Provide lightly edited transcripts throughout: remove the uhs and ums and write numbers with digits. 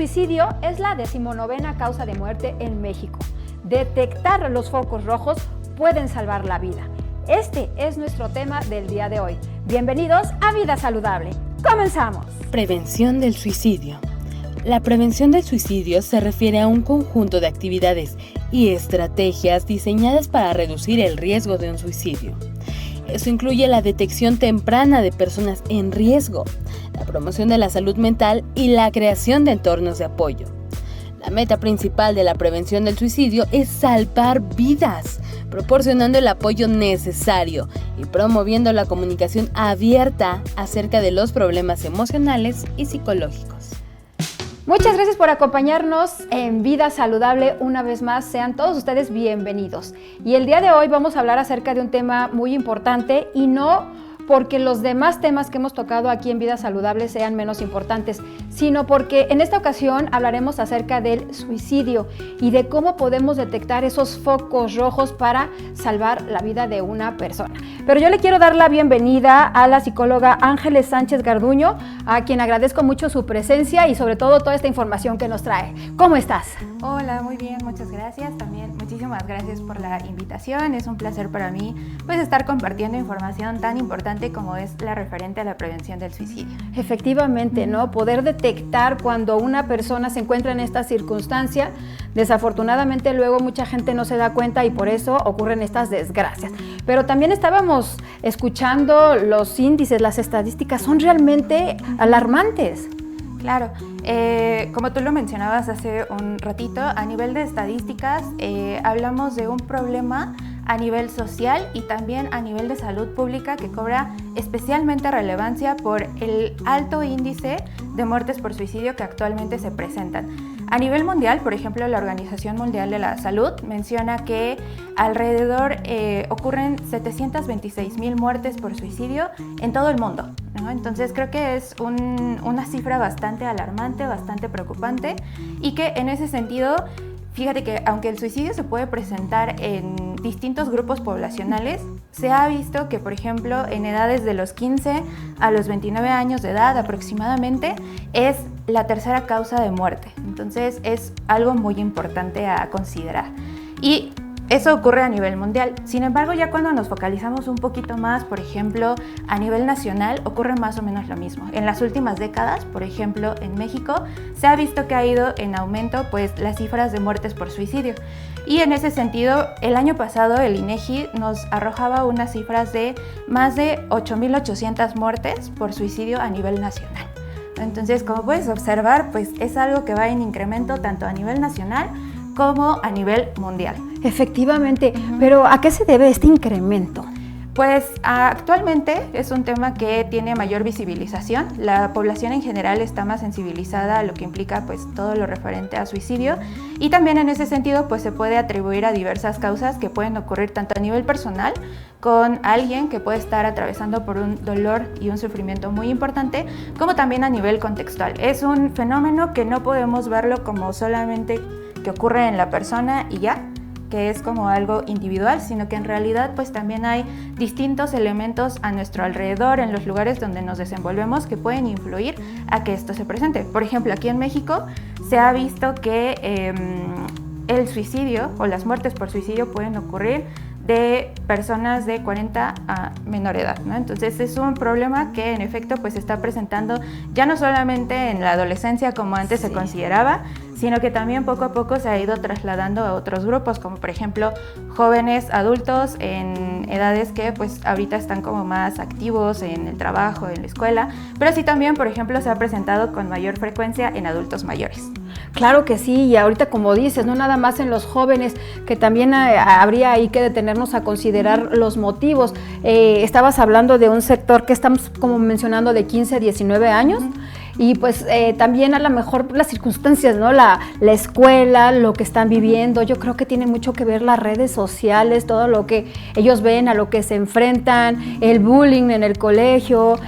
suicidio es la 19ª causa de muerte en México. Detectar los focos rojos pueden salvar la vida. Este es nuestro tema del día de hoy. Bienvenidos a Vida Saludable. ¡Comenzamos! Prevención del suicidio. La prevención del suicidio se refiere a un conjunto de actividades y estrategias diseñadas para reducir el riesgo de un suicidio. Eso incluye la detección temprana de personas en riesgo, la promoción de la salud mental y la creación de entornos de apoyo. La meta principal de la prevención del suicidio es salvar vidas, proporcionando el apoyo necesario y promoviendo la comunicación abierta acerca de los problemas emocionales y psicológicos. Muchas gracias por acompañarnos en Vida Saludable una vez más. Sean todos ustedes bienvenidos. Y el día de hoy vamos a hablar acerca de un tema muy importante y no porque los demás temas que hemos tocado aquí en Vida Saludable sean menos importantes, sino porque en esta ocasión hablaremos acerca del suicidio y de cómo podemos detectar esos focos rojos para salvar la vida de una persona. Pero yo le quiero dar la bienvenida a la psicóloga Ángeles Sánchez Garduño, a quien agradezco mucho su presencia y sobre todo toda esta información que nos trae. ¿Cómo estás? Hola, muy bien, muchas gracias. También muchísimas gracias por la invitación. Es un placer para mí pues estar compartiendo información tan importante como es la referente a la prevención del suicidio. Efectivamente, ¿no? Poder detectar cuando una persona se encuentra en esta circunstancia. Desafortunadamente luego mucha gente no se da cuenta y por eso ocurren estas desgracias. Pero también estábamos escuchando los índices, las estadísticas son realmente alarmantes. Claro, como tú lo mencionabas hace un ratito, a nivel de estadísticas hablamos de un problema a nivel social y también a nivel de salud pública que cobra especialmente relevancia por el alto índice de muertes por suicidio que actualmente se presentan. A nivel mundial, por ejemplo, la Organización Mundial de la Salud menciona que alrededor ocurren 726,000 muertes por suicidio en todo el mundo, ¿no? Entonces creo que es una cifra bastante alarmante, bastante preocupante y que en ese sentido, fíjate que aunque el suicidio se puede presentar en distintos grupos poblacionales, se ha visto que, por ejemplo, en edades de los 15 a los 29 años de edad aproximadamente, es la tercera causa de muerte. Entonces es algo muy importante a considerar. Y eso ocurre a nivel mundial. Sin embargo, ya cuando nos focalizamos un poquito más, por ejemplo, a nivel nacional, ocurre más o menos lo mismo. En las últimas décadas, por ejemplo, en México, se ha visto que ha ido en aumento pues, las cifras de muertes por suicidio. Y en ese sentido, el año pasado el INEGI nos arrojaba unas cifras de más de 8,800 muertes por suicidio a nivel nacional. Entonces, como puedes observar, pues es algo que va en incremento tanto a nivel nacional como a nivel mundial. Efectivamente, pero ¿a qué se debe este incremento? Pues actualmente es un tema que tiene mayor visibilización. La población en general está más sensibilizada a lo que implica pues todo lo referente a suicidio y también en ese sentido pues se puede atribuir a diversas causas que pueden ocurrir tanto a nivel personal con alguien que puede estar atravesando por un dolor y un sufrimiento muy importante, como también a nivel contextual. Es un fenómeno que no podemos verlo como solamente que ocurre en la persona y ya, que es como algo individual, sino que en realidad pues también hay distintos elementos a nuestro alrededor, en los lugares donde nos desenvolvemos, que pueden influir a que esto se presente. Por ejemplo, aquí en México se ha visto que el suicidio o las muertes por suicidio pueden ocurrir de personas de 40 a menor edad, ¿no? Entonces es un problema que en efecto pues se está presentando ya no solamente en la adolescencia como antes se consideraba, sino que también poco a poco se ha ido trasladando a otros grupos, como por ejemplo jóvenes adultos en edades que pues ahorita están como más activos en el trabajo, en la escuela, pero sí también, por ejemplo, se ha presentado con mayor frecuencia en adultos mayores. Claro que sí, y ahorita como dices, no nada más en los jóvenes, que también habría ahí que detenernos a considerar los motivos. Estabas hablando de un sector que estamos como mencionando de 15 a 19 años, y pues también a lo mejor las circunstancias, ¿no? La escuela, lo que están viviendo, yo creo que tiene mucho que ver las redes sociales, todo lo que ellos ven, a lo que se enfrentan, el bullying en el colegio,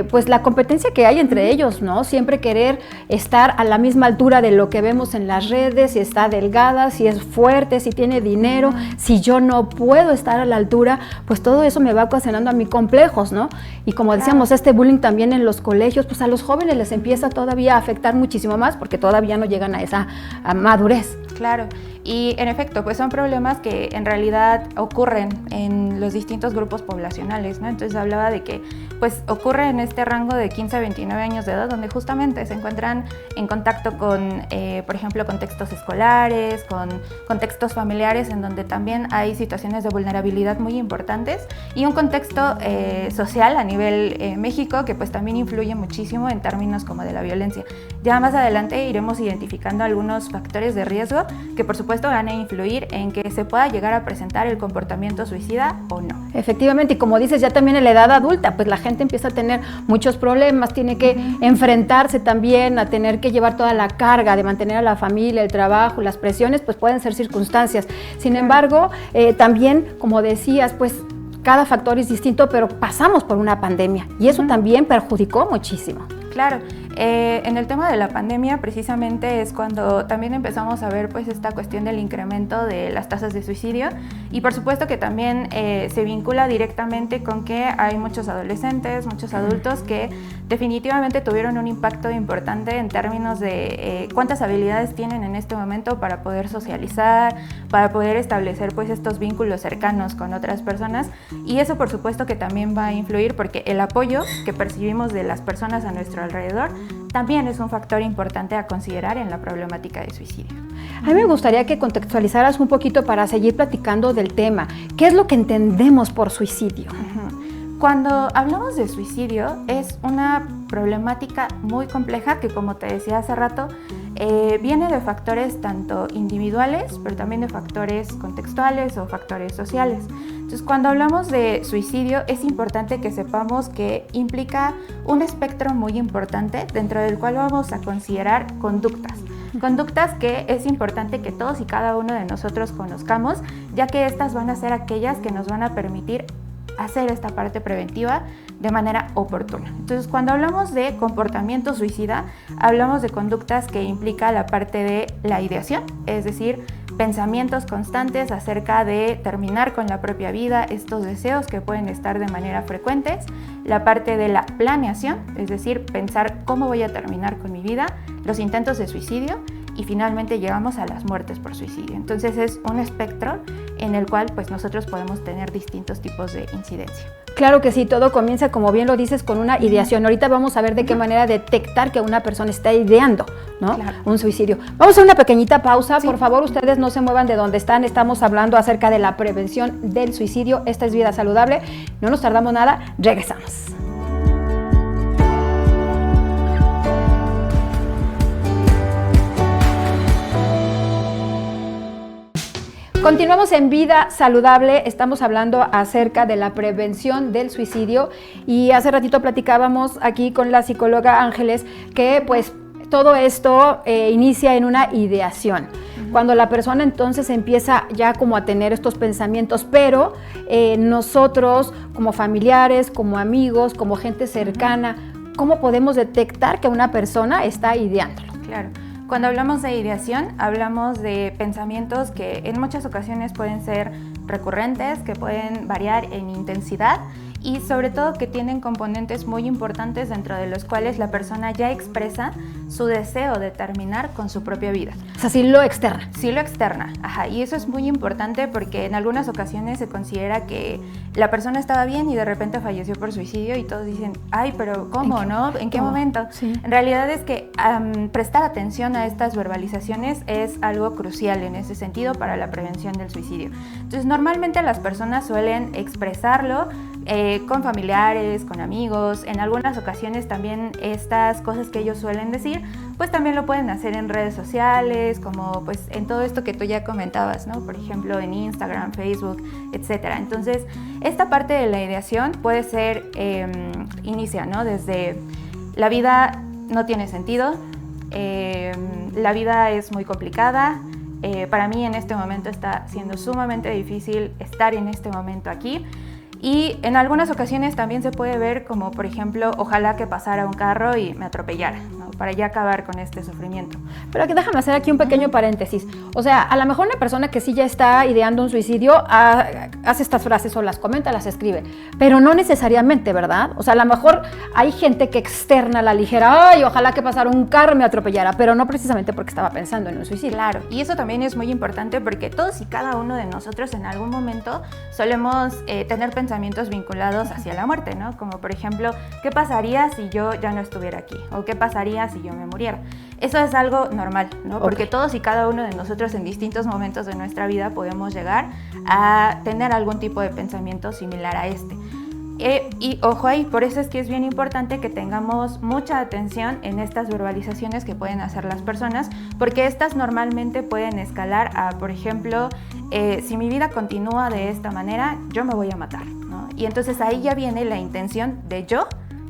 pues la competencia que hay entre ellos, ¿no? Siempre querer estar a la misma altura de lo que vemos en las redes, si está delgada, si es fuerte, si tiene dinero, si yo no puedo estar a la altura, pues todo eso me va ocasionando a mí complejos, ¿no? Y como decíamos, este bullying también en los colegios, pues a los jóvenes jóvenes les empieza todavía a afectar muchísimo más porque todavía no llegan a esa madurez. Claro, y en efecto, pues son problemas que en realidad ocurren en los distintos grupos poblacionales, ¿no? Entonces hablaba de que pues ocurre en este rango de 15 a 29 años de edad, donde justamente se encuentran en contacto con, por ejemplo, contextos escolares, con contextos familiares, en donde también hay situaciones de vulnerabilidad muy importantes, y un contexto social a nivel México, que pues también influye muchísimo en términos como de la violencia. Ya más adelante iremos identificando algunos factores de riesgo que por supuesto van a influir en que se pueda llegar a presentar el comportamiento suicida o no. Efectivamente, y como dices, ya también en la edad adulta, pues la gente empieza a tener muchos problemas, tiene que enfrentarse también a tener que llevar toda la carga de mantener a la familia, el trabajo, las presiones, pues pueden ser circunstancias. Sin embargo, también, como decías, pues cada factor es distinto, pero pasamos por una pandemia y eso también perjudicó muchísimo. Claro. En el tema de la pandemia precisamente es cuando también empezamos a ver pues esta cuestión del incremento de las tasas de suicidio, y por supuesto que también se vincula directamente con que hay muchos adolescentes, muchos adultos que definitivamente tuvieron un impacto importante en términos de cuántas habilidades tienen en este momento para poder socializar, para poder establecer pues estos vínculos cercanos con otras personas, y eso por supuesto que también va a influir porque el apoyo que percibimos de las personas a nuestro alrededor también es un factor importante a considerar en la problemática de suicidio. A mí me gustaría que contextualizaras un poquito para seguir platicando del tema. ¿Qué es lo que entendemos por suicidio? Cuando hablamos de suicidio es una problemática muy compleja que, como te decía hace rato, viene de factores tanto individuales, pero también de factores contextuales o factores sociales. Entonces, cuando hablamos de suicidio es importante que sepamos que implica un espectro muy importante dentro del cual vamos a considerar conductas. Conductas que es importante que todos y cada uno de nosotros conozcamos, ya que estas van a ser aquellas que nos van a permitir hacer esta parte preventiva de manera oportuna. Entonces, cuando hablamos de comportamiento suicida, hablamos de conductas que implica la parte de la ideación, es decir, pensamientos constantes acerca de terminar con la propia vida, estos deseos que pueden estar de manera frecuentes, la parte de la planeación, es decir, pensar cómo voy a terminar con mi vida, los intentos de suicidio, y finalmente llegamos a las muertes por suicidio. Entonces es un espectro en el cual pues nosotros podemos tener distintos tipos de incidencia. Claro que sí, todo comienza, como bien lo dices, con una ideación. Ahorita vamos a ver de qué manera detectar que una persona está ideando, ¿no? Claro. Un suicidio. Vamos a hacer una pequeñita pausa. Sí. Por favor, ustedes no se muevan de donde están. Estamos hablando acerca de la prevención del suicidio. Esta es Vida Saludable. No nos tardamos nada. Regresamos. Continuamos en Vida Saludable, estamos hablando acerca de la prevención del suicidio y hace ratito platicábamos aquí con la psicóloga Ángeles que pues todo esto inicia en una ideación. Cuando la persona entonces empieza ya como a tener estos pensamientos, pero nosotros como familiares, como amigos, como gente cercana, ¿cómo podemos detectar que una persona está ideándolo? Claro. Cuando hablamos de ideación, hablamos de pensamientos que en muchas ocasiones pueden ser recurrentes, que pueden variar en intensidad y sobre todo que tienen componentes muy importantes dentro de los cuales la persona ya expresa su deseo de terminar con su propia vida. O sea, sí lo externa. Sí lo externa, ajá. Y eso es muy importante porque en algunas ocasiones se considera que la persona estaba bien y de repente falleció por suicidio y todos dicen, ay, pero ¿cómo, no? ¿En qué momento? Sí. En realidad es que prestar atención a estas verbalizaciones es algo crucial en ese sentido para la prevención del suicidio. Entonces, normalmente las personas suelen expresarlo con familiares, con amigos, en algunas ocasiones también estas cosas que ellos suelen decir, pues también lo pueden hacer en redes sociales, como pues en todo esto que tú ya comentabas, ¿no? Por ejemplo, en Instagram, Facebook, etcétera. Entonces, esta parte de la ideación puede ser, inicia, ¿no? Desde la vida no tiene sentido, la vida es muy complicada, para mí en este momento está siendo sumamente difícil estar en este momento aquí. Y en algunas ocasiones también se puede ver como, por ejemplo, ojalá que pasara un carro y me atropellara, ¿no? para ya acabar con este sufrimiento. Pero que déjame hacer aquí un pequeño paréntesis. O sea, a lo mejor una persona que sí ya está ideando un suicidio hace estas frases o las comenta, las escribe, pero no necesariamente, ¿verdad? O sea, a lo mejor hay gente que externa a la ligera, ay, ojalá que pasara un carro y me atropellara, pero no precisamente porque estaba pensando en un suicidio. Claro, y eso también es muy importante porque todos y cada uno de nosotros en algún momento solemos tener pensamientos vinculados hacia la muerte, ¿no? Como por ejemplo, ¿qué pasaría si yo ya no estuviera aquí? ¿O qué pasaría si yo me muriera? Eso es algo normal, ¿no? Porque todos y cada uno de nosotros en distintos momentos de nuestra vida podemos llegar a tener algún tipo de pensamiento similar a este. Y ojo ahí, por eso es que es bien importante que tengamos mucha atención en estas verbalizaciones que pueden hacer las personas, porque estas normalmente pueden escalar a, por ejemplo, si mi vida continúa de esta manera, yo me voy a matar, ¿no? Y entonces ahí ya viene la intención de yo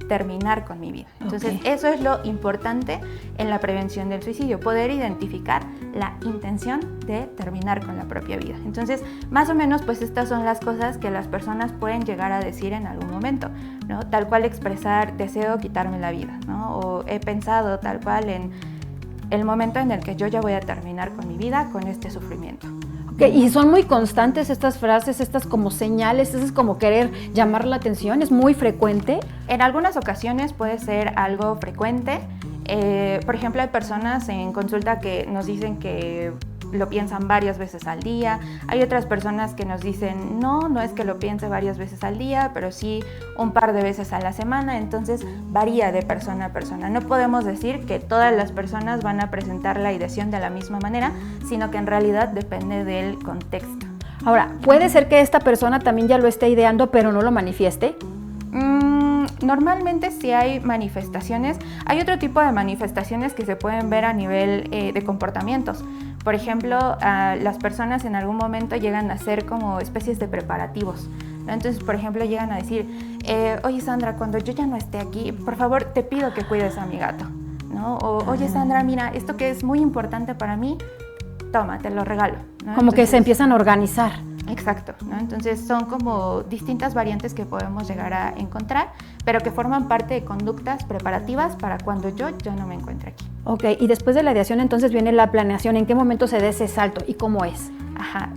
terminar con mi vida. Entonces, eso es lo importante en la prevención del suicidio, poder identificar la intención de terminar con la propia vida. Entonces, más o menos, pues estas son las cosas que las personas pueden llegar a decir en algún momento, ¿no? Tal cual expresar, deseo quitarme la vida, ¿no? O he pensado tal cual en el momento en el que yo ya voy a terminar con mi vida, con este sufrimiento. Y son muy constantes estas frases, estas como señales, eso es como querer llamar la atención, es muy frecuente. En algunas ocasiones puede ser algo frecuente. Por ejemplo, hay personas en consulta que nos dicen que lo piensan varias veces al día. Hay otras personas que nos dicen, no es que lo piense varias veces al día, pero sí un par de veces a la semana. Entonces varía de persona a persona. No podemos decir que todas las personas van a presentar la ideación de la misma manera, sino que en realidad depende del contexto. Ahora, ¿puede ser que esta persona también ya lo esté ideando, pero no lo manifieste? Normalmente sí hay manifestaciones. Hay otro tipo de manifestaciones que se pueden ver a nivel de comportamientos. Por ejemplo, las personas en algún momento llegan a hacer como especies de preparativos, ¿no? Entonces, por ejemplo, llegan a decir, oye Sandra, cuando yo ya no esté aquí, por favor te pido que cuides a mi gato, ¿no? O oye Sandra, mira, esto que es muy importante para mí, toma, te lo regalo, ¿no? Como que se empiezan a organizar. Exacto, ¿no? Entonces son como distintas variantes que podemos llegar a encontrar, pero que forman parte de conductas preparativas para cuando yo ya no me encuentre aquí. Ok, y después de la ideación entonces viene la planeación. ¿En qué momento se da ese salto y cómo es?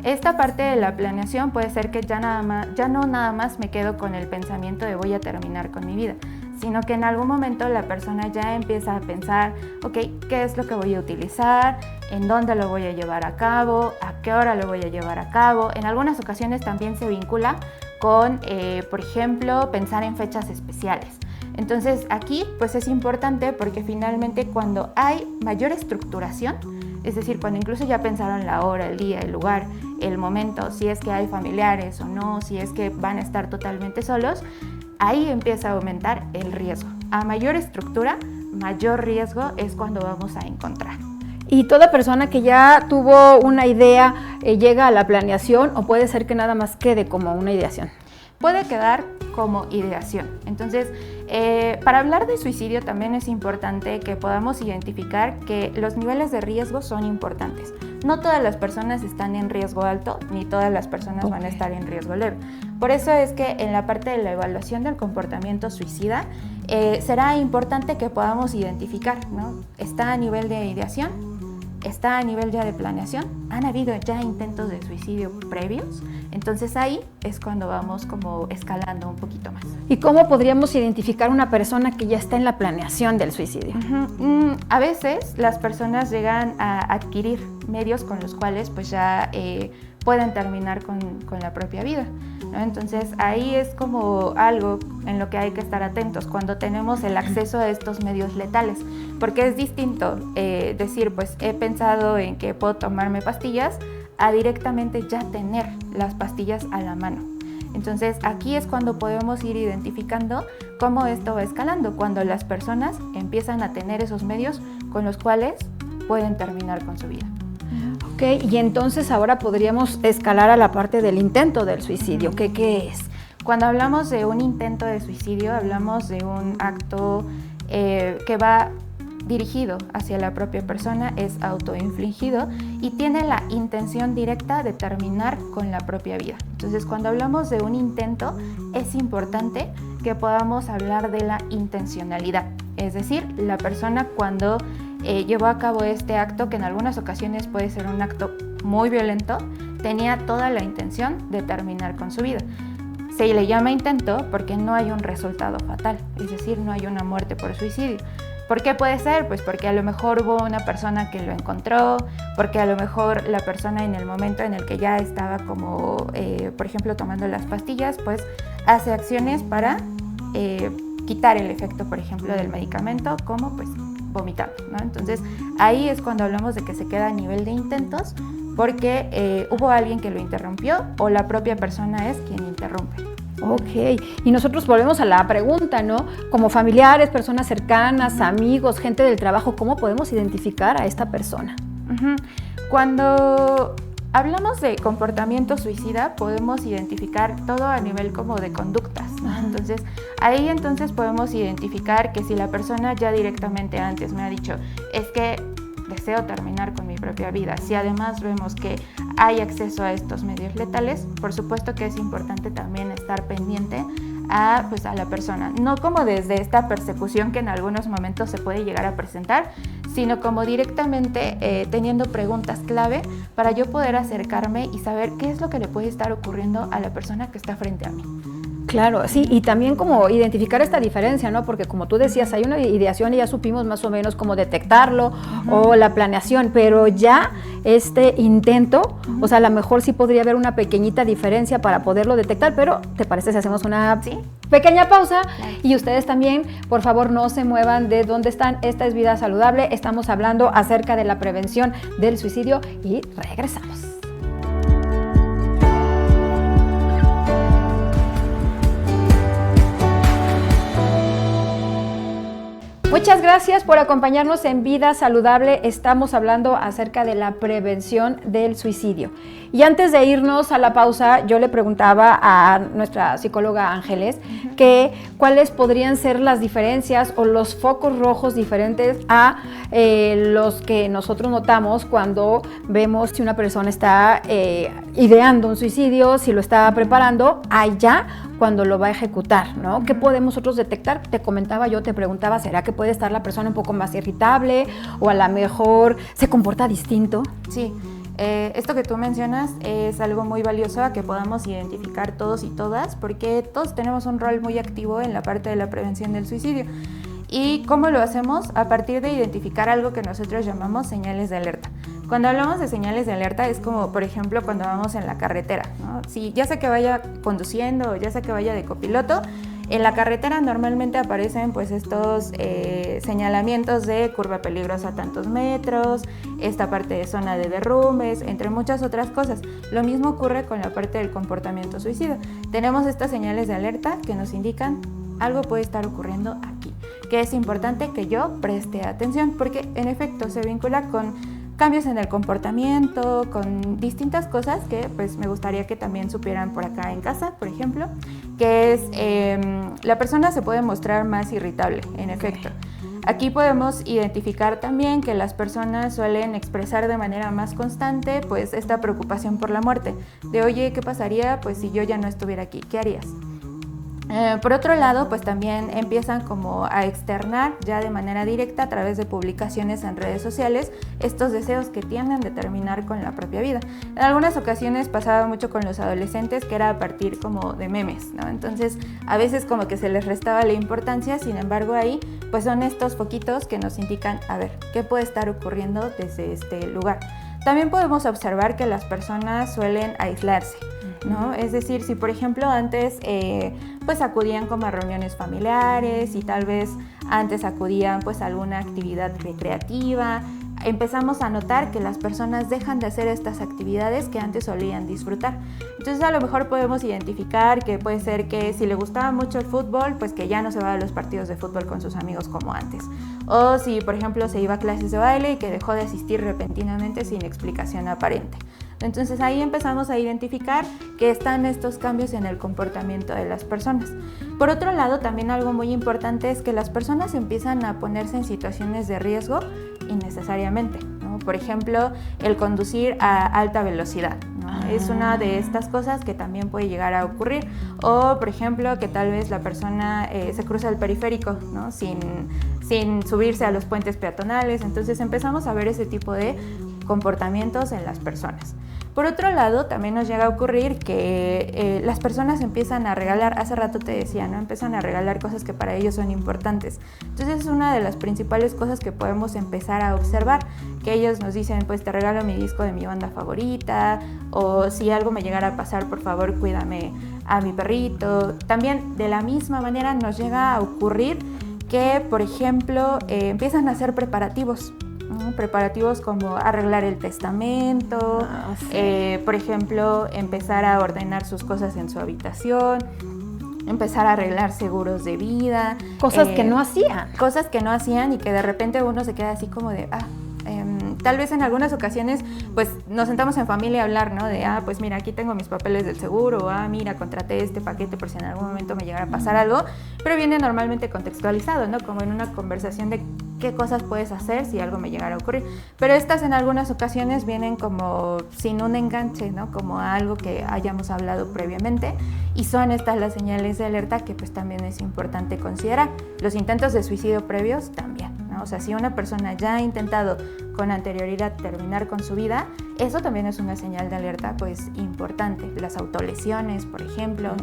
Esta parte de la planeación puede ser que ya no nada más me quedo con el pensamiento de voy a terminar con mi vida, sino que en algún momento la persona ya empieza a pensar, ok, ¿qué es lo que voy a utilizar? ¿En dónde lo voy a llevar a cabo? ¿A qué hora lo voy a llevar a cabo? En algunas ocasiones también se vincula con, por ejemplo, pensar en fechas especiales. Entonces aquí pues es importante porque finalmente cuando hay mayor estructuración, es decir, cuando incluso ya pensaron la hora, el día, el lugar, el momento, si es que hay familiares o no, si es que van a estar totalmente solos, ahí empieza a aumentar el riesgo. A mayor estructura, mayor riesgo es cuando vamos a encontrar. ¿Y toda persona que ya tuvo una idea llega a la planeación o puede ser que nada más quede como una ideación? Puede quedar como ideación. Entonces, para hablar de suicidio también es importante que podamos identificar que los niveles de riesgo son importantes. No todas las personas están en riesgo alto, ni todas las personas van a estar en riesgo leve. Por eso es que en la parte de la evaluación del comportamiento suicida, será importante que podamos identificar, ¿no? ¿Está a nivel de ideación? ¿Está a nivel ya de planeación? ¿Han habido ya intentos de suicidio previos? Entonces ahí es cuando vamos como escalando un poquito más. ¿Y cómo podríamos identificar una persona que ya está en la planeación del suicidio? A veces las personas llegan a adquirir medios con los cuales pues ya pueden terminar con la propia vida, ¿no? Entonces ahí es como algo en lo que hay que estar atentos cuando tenemos el acceso a estos medios letales, porque es distinto decir pues he pensado en que puedo tomarme pastillas a directamente ya tener las pastillas a la mano. Entonces aquí es cuando podemos ir identificando cómo esto va escalando, cuando las personas empiezan a tener esos medios con los cuales pueden terminar con su vida. Ok, y entonces ahora podríamos escalar a la parte del intento del suicidio. ¿Qué es? Cuando hablamos de un intento de suicidio, hablamos de un acto que va dirigido hacia la propia persona, es autoinfligido y tiene la intención directa de terminar con la propia vida. Entonces, cuando hablamos de un intento, es importante que podamos hablar de la intencionalidad. Es decir, la persona cuando llevó a cabo este acto, que en algunas ocasiones puede ser un acto muy violento, tenía toda la intención de terminar con su vida. Se le llama intento porque no hay un resultado fatal, es decir, no hay una muerte por suicidio. ¿Por qué puede ser? Pues porque a lo mejor hubo una persona que lo encontró, porque a lo mejor la persona en el momento en el que ya estaba como, por ejemplo, tomando las pastillas, pues hace acciones para quitar el efecto, por ejemplo, del medicamento, como pues vomitando, ¿no? Entonces, ahí es cuando hablamos de que se queda a nivel de intentos, porque hubo alguien que lo interrumpió o la propia persona es quien interrumpe. Ok, y nosotros volvemos a la pregunta, ¿no? Como familiares, personas cercanas, amigos, gente del trabajo, ¿cómo podemos identificar a esta persona? Cuando hablamos de comportamiento suicida, podemos identificar todo a nivel como de conductas, ¿no? Entonces, ahí podemos identificar que si la persona ya directamente antes me ha dicho, es que deseo terminar con mi propia vida, si además vemos que hay acceso a estos medios letales, por supuesto que es importante también estar pendiente a la persona, no como desde esta persecución que en algunos momentos se puede llegar a presentar, sino como directamente teniendo preguntas clave para yo poder acercarme y saber qué es lo que le puede estar ocurriendo a la persona que está frente a mí. Claro, sí, y también como identificar esta diferencia, ¿no? Porque como tú decías, hay una ideación y ya supimos más o menos cómo detectarlo o la planeación, pero ya este intento, o sea, a lo mejor sí podría haber una pequeñita diferencia para poderlo detectar, pero ¿te parece si hacemos una pequeña pausa? Claro. Y ustedes también, por favor, no se muevan de donde están. Esta es Vida Saludable, estamos hablando acerca de la prevención del suicidio y regresamos. Muchas gracias por acompañarnos en Vida Saludable. Estamos hablando acerca de la prevención del suicidio. Y antes de irnos a la pausa, yo le preguntaba a nuestra psicóloga Ángeles que cuáles podrían ser las diferencias o los focos rojos diferentes a los que nosotros notamos cuando vemos si una persona está ideando un suicidio, si lo está preparando, allá cuando lo va a ejecutar, ¿no? ¿Qué podemos nosotros detectar? Te comentaba yo, te preguntaba, ¿será que puede estar la persona un poco más irritable o a lo mejor se comporta distinto? Sí, esto que tú mencionas es algo muy valioso a que podamos identificar todos y todas, porque todos tenemos un rol muy activo en la parte de la prevención del suicidio. ¿Y cómo lo hacemos? A partir de identificar algo que nosotros llamamos señales de alerta. Cuando hablamos de señales de alerta es como, por ejemplo, cuando vamos en la carretera, ¿no? Si ya sea que vaya conduciendo o ya sea que vaya de copiloto, en la carretera normalmente aparecen pues estos señalamientos de curva peligrosa a tantos metros, esta parte de zona de derrumbes, entre muchas otras cosas. Lo mismo ocurre con la parte del comportamiento suicida. Tenemos estas señales de alerta que nos indican algo puede estar ocurriendo aquí, que es importante que yo preste atención porque en efecto se vincula con cambios en el comportamiento, con distintas cosas que pues me gustaría que también supieran por acá en casa, por ejemplo, que es la persona se puede mostrar más irritable, en efecto. Aquí podemos identificar también que las personas suelen expresar de manera más constante pues esta preocupación por la muerte, de oye, ¿qué pasaría pues si yo ya no estuviera aquí? ¿Qué harías? Por otro lado, pues también empiezan como a externar ya de manera directa a través de publicaciones en redes sociales estos deseos que tienden a terminar con la propia vida. En algunas ocasiones pasaba mucho con los adolescentes que era a partir como de memes, ¿no? Entonces a veces como que se les restaba la importancia, sin embargo ahí pues son estos foquitos que nos indican, a ver, ¿qué puede estar ocurriendo desde este lugar? También podemos observar que las personas suelen aislarse, ¿no? Es decir, si por ejemplo antes pues acudían como a reuniones familiares y tal vez antes acudían pues a alguna actividad recreativa, empezamos a notar que las personas dejan de hacer estas actividades que antes solían disfrutar. Entonces a lo mejor podemos identificar que puede ser que si le gustaba mucho el fútbol, pues que ya no se va a los partidos de fútbol con sus amigos como antes. O si por ejemplo se iba a clases de baile y que dejó de asistir repentinamente sin explicación aparente. Entonces ahí empezamos a identificar que están estos cambios en el comportamiento de las personas. Por otro lado, también algo muy importante es que las personas empiezan a ponerse en situaciones de riesgo innecesariamente, ¿no? Por ejemplo, el conducir a alta velocidad, ¿no? Es una de estas cosas que también puede llegar a ocurrir. O, por ejemplo, que tal vez la persona se cruza el periférico, ¿no? sin subirse a los puentes peatonales. Entonces empezamos a ver ese tipo de comportamientos en las personas. Por otro lado, también nos llega a ocurrir que las personas empiezan a regalar, hace rato te decía, ¿no? Empiezan a regalar cosas que para ellos son importantes. Entonces es una de las principales cosas que podemos empezar a observar, que ellos nos dicen, pues te regalo mi disco de mi banda favorita, o si algo me llegara a pasar, por favor, cuídame a mi perrito. También de la misma manera nos llega a ocurrir que, por ejemplo, empiezan a hacer preparativos. Preparativos como arreglar el testamento, por ejemplo, empezar a ordenar sus cosas en su habitación, empezar a arreglar seguros de vida. Cosas que no hacían. Cosas que no hacían y que de repente uno se queda así como de, tal vez en algunas ocasiones pues nos sentamos en familia a hablar, ¿no? De, pues mira, aquí tengo mis papeles del seguro, mira, contraté este paquete por si en algún momento me llegara a pasar algo, pero viene normalmente contextualizado, ¿no? Como en una conversación de qué cosas puedes hacer si algo me llegara a ocurrir. Pero estas en algunas ocasiones vienen como sin un enganche, ¿no? Como algo que hayamos hablado previamente, y son estas las señales de alerta que pues también es importante considerar. Los intentos de suicidio previos también, ¿no? O sea, si una persona ya ha intentado con anterioridad terminar con su vida, eso también es una señal de alerta pues importante. Las autolesiones, por ejemplo.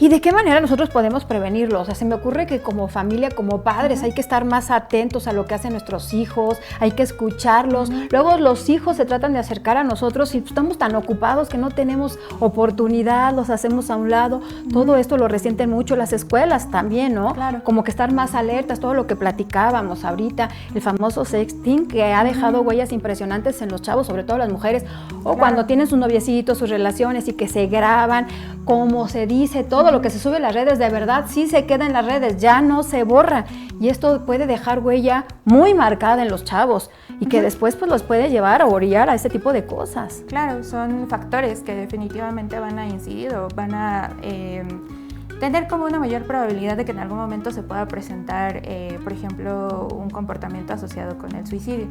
¿Y de qué manera nosotros podemos prevenirlo? O sea, se me ocurre que como familia, como padres, hay que estar más atentos a lo que hacen nuestros hijos, hay que escucharlos. Luego los hijos se tratan de acercar a nosotros y estamos tan ocupados que no tenemos oportunidad, los hacemos a un lado. Todo esto lo resienten mucho las escuelas también, ¿no? Claro. Como que estar más alertas, todo lo que platicábamos ahorita, el famoso sexting que ha dejado huellas impresionantes en los chavos, sobre todo las mujeres, o cuando tienen sus noviecitos, sus relaciones y que se graban, como se dice, todo lo que se sube a las redes de verdad sí se queda en las redes, ya no se borra, y esto puede dejar huella muy marcada en los chavos y que después pues los puede llevar a orillar a ese tipo de cosas. Claro, son factores que definitivamente van a incidir o van a tener como una mayor probabilidad de que en algún momento se pueda presentar, por ejemplo, un comportamiento asociado con el suicidio.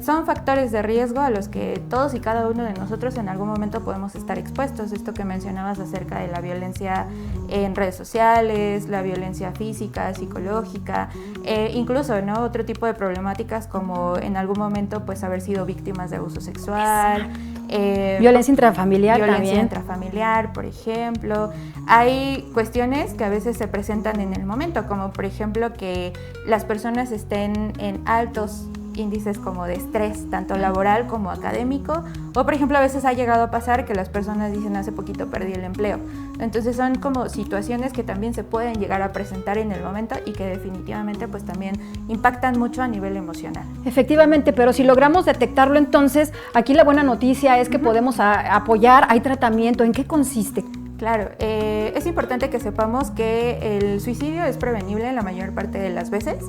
Son factores de riesgo a los que todos y cada uno de nosotros en algún momento podemos estar expuestos. Esto que mencionabas acerca de la violencia en redes sociales, la violencia física, psicológica, incluso, ¿no? Otro tipo de problemáticas como en algún momento pues haber sido víctimas de abuso sexual. Violencia intrafamiliar violencia también. intrafamiliar, por ejemplo. Hay cuestiones que a veces se presentan en el momento, como por ejemplo que las personas estén en altos índices como de estrés, tanto laboral como académico, o por ejemplo a veces ha llegado a pasar que las personas dicen hace poquito perdí el empleo. Entonces son como situaciones que también se pueden llegar a presentar en el momento y que definitivamente pues también impactan mucho a nivel emocional. Efectivamente, pero si logramos detectarlo, entonces aquí la buena noticia es que podemos apoyar, hay tratamiento. ¿En qué consiste? Claro, es importante que sepamos que el suicidio es prevenible la mayor parte de las veces,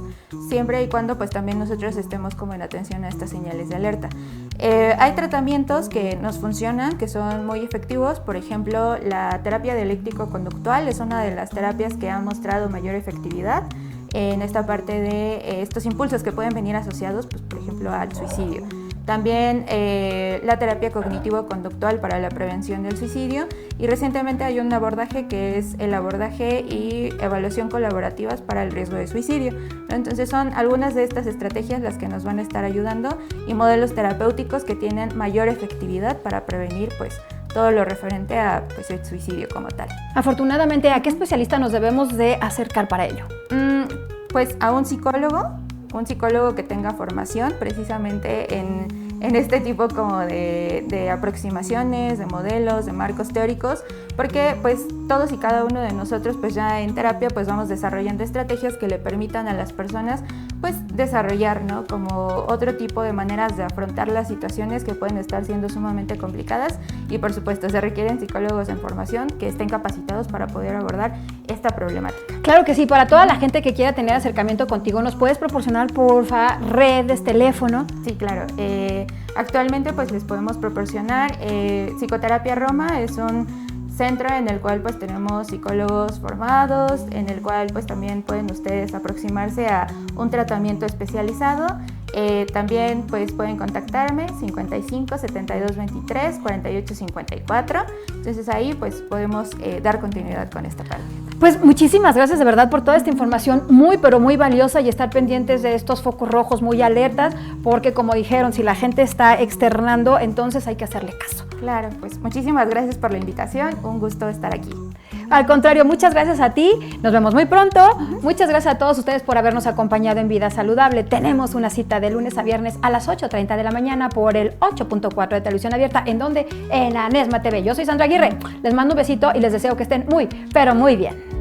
siempre y cuando pues también nosotros estemos como en atención a estas señales de alerta. Hay tratamientos que nos funcionan, que son muy efectivos. Por ejemplo, la terapia dialéctico-conductual es una de las terapias que ha mostrado mayor efectividad en esta parte de estos impulsos que pueden venir asociados, pues, por ejemplo, al suicidio. También la terapia cognitivo-conductual para la prevención del suicidio, y recientemente hay un abordaje que es el abordaje y evaluación colaborativas para el riesgo de suicidio, ¿no? Entonces son algunas de estas estrategias las que nos van a estar ayudando, y modelos terapéuticos que tienen mayor efectividad para prevenir pues todo lo referente a pues, el suicidio como tal. Afortunadamente, ¿a qué especialista nos debemos de acercar para ello? Pues a un psicólogo que tenga formación precisamente en este tipo como de aproximaciones, de modelos, de marcos teóricos, porque pues todos y cada uno de nosotros pues ya en terapia pues vamos desarrollando estrategias que le permitan a las personas pues desarrollar, ¿no? Como otro tipo de maneras de afrontar las situaciones que pueden estar siendo sumamente complicadas, y por supuesto se requieren psicólogos en formación que estén capacitados para poder abordar esta problemática. Claro que sí, para toda la gente que quiera tener acercamiento contigo, ¿nos puedes proporcionar, porfa, redes, teléfono? Sí, claro. Actualmente pues les podemos proporcionar Psicoterapia Roma, es un centro en el cual pues tenemos psicólogos formados, en el cual pues también pueden ustedes aproximarse a un tratamiento especializado, También pues pueden contactarme 55 72 23 48 54. Entonces ahí pues podemos dar continuidad con esta parte. Pues muchísimas gracias de verdad por toda esta información muy pero muy valiosa, y estar pendientes de estos focos rojos, muy alertas, porque como dijeron, si la gente está externando, entonces hay que hacerle caso. Claro, pues muchísimas gracias por la invitación, un gusto estar aquí. Al contrario, muchas gracias a ti, nos vemos muy pronto. Muchas gracias a todos ustedes por habernos acompañado en Vida Saludable. Tenemos una cita de lunes a viernes a las 8:30 de la mañana por el 8.4 de Televisión Abierta. ¿En donde? En Anesma TV. Yo soy Sandra Aguirre, les mando un besito y les deseo que estén muy, pero muy bien.